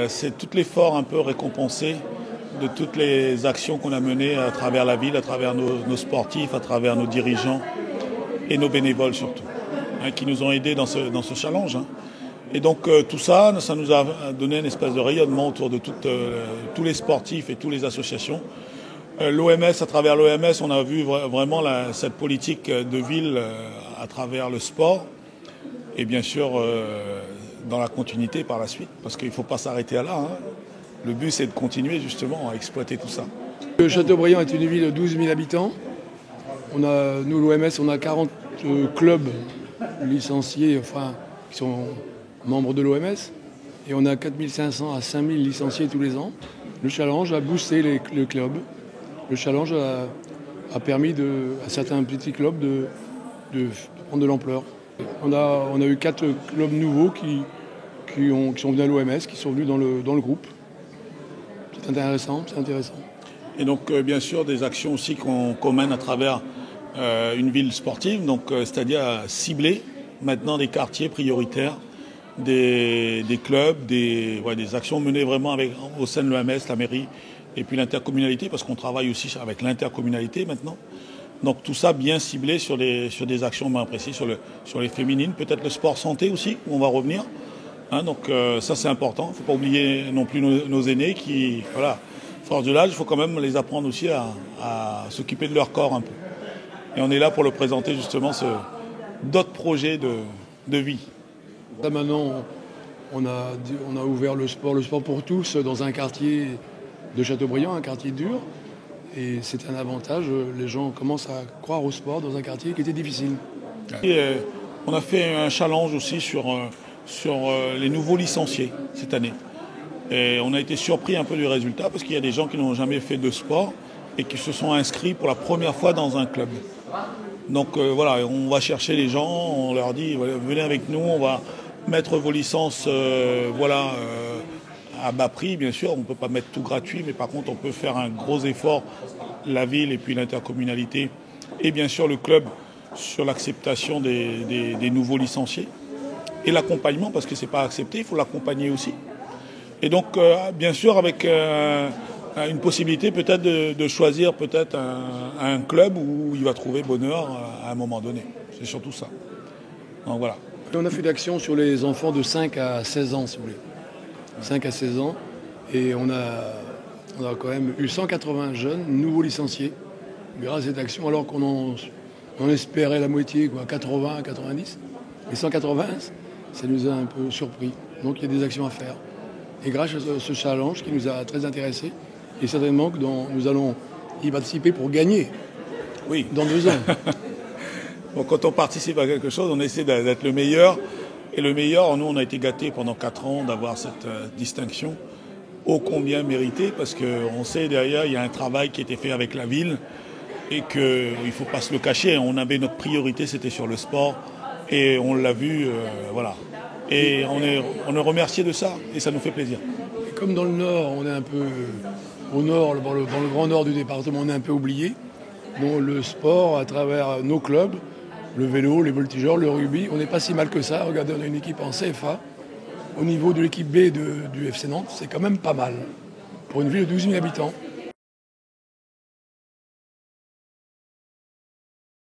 C'est tout l'effort un peu récompensé de toutes les actions qu'on a menées à travers la ville, à travers nos sportifs, à travers nos dirigeants et nos bénévoles surtout, hein, qui nous ont aidés dans ce challenge. Hein. Et donc tout ça, ça nous a donné une espèce de rayonnement autour de tous les sportifs et toutes les associations. L'OMS, à travers l'OMS, on a vu vraiment cette politique de ville à travers le sport et bien sûr dans la continuité par la suite, parce qu'il ne faut pas s'arrêter à là. Hein. Le but, c'est de continuer justement à exploiter tout ça. Châteaubriand est une ville de 12 000 habitants. Nous, l'OMS, on a 40 clubs licenciés, enfin, qui sont membres de l'OMS. Et on a 4 500 à 5 000 licenciés tous les ans. Le challenge a boosté le club. Le challenge a permis à certains petits clubs de prendre de l'ampleur. On a eu 4 clubs nouveaux qui sont venus à l'OMS, qui sont venus dans le groupe. C'est intéressant. Et donc, bien sûr, des actions aussi qu'on mène à travers une ville sportive, donc c'est-à-dire cibler maintenant des quartiers prioritaires, des clubs, des actions menées vraiment au sein de l'OMS, la mairie, et puis l'intercommunalité, parce qu'on travaille aussi avec l'intercommunalité maintenant. Donc tout ça bien ciblé sur des actions bien précises, sur les féminines, peut-être le sport santé aussi, où on va revenir. Hein, donc ça c'est important, il ne faut pas oublier non plus nos aînés qui, voilà, force de l'âge, il faut quand même les apprendre aussi à s'occuper de leur corps un peu. Et on est là pour le présenter justement, d'autres projets de vie. Là maintenant, on a ouvert le sport pour tous dans un quartier de Châteaubriand, un quartier dur. Et c'est un avantage, les gens commencent à croire au sport dans un quartier qui était difficile. Et, on a fait un challenge aussi sur les nouveaux licenciés cette année. Et on a été surpris un peu du résultat parce qu'il y a des gens qui n'ont jamais fait de sport et qui se sont inscrits pour la première fois dans un club. Donc voilà, on va chercher les gens, on leur dit venez avec nous, on va mettre vos licences à bas prix, bien sûr, on ne peut pas mettre tout gratuit, mais par contre on peut faire un gros effort, la ville et puis l'intercommunalité et bien sûr le club sur l'acceptation des nouveaux licenciés et l'accompagnement, parce que ce n'est pas accepté, il faut l'accompagner aussi. Et donc bien sûr avec une possibilité peut-être de choisir peut-être un club où il va trouver bonheur à un moment donné. C'est surtout ça. Donc voilà. On a fait d'actions sur les enfants de 5 à 16 ans, si vous voulez. 5 à 16 ans. Et on a quand même eu 180 jeunes nouveaux licenciés grâce à cette action, alors qu'on en espérait la moitié, 80, 90. Et 180, ça nous a un peu surpris. Donc il y a des actions à faire. Et grâce à ce challenge qui nous a très intéressés, et certainement que nous allons y participer pour gagner. Oui. Dans 2 ans. Bon, quand on participe à quelque chose, on essaie d'être le meilleur. Et le meilleur, nous, on a été gâtés pendant 4 ans d'avoir cette distinction ô combien méritée, parce qu'on sait derrière, il y a un travail qui a été fait avec la ville et qu'il ne faut pas se le cacher. On avait notre priorité, c'était sur le sport. Et on l'a vu, voilà. Et on est remercié de ça, et ça nous fait plaisir. Et comme dans le Nord, on est un peu au nord, dans le grand nord du département, on est un peu oublié. Bon, le sport, à travers nos clubs, le vélo, les voltigeurs, le rugby, on n'est pas si mal que ça. Regardez, on a une équipe en CFA. Au niveau de l'équipe B du FC Nantes, c'est quand même pas mal. Pour une ville de 12 000 habitants.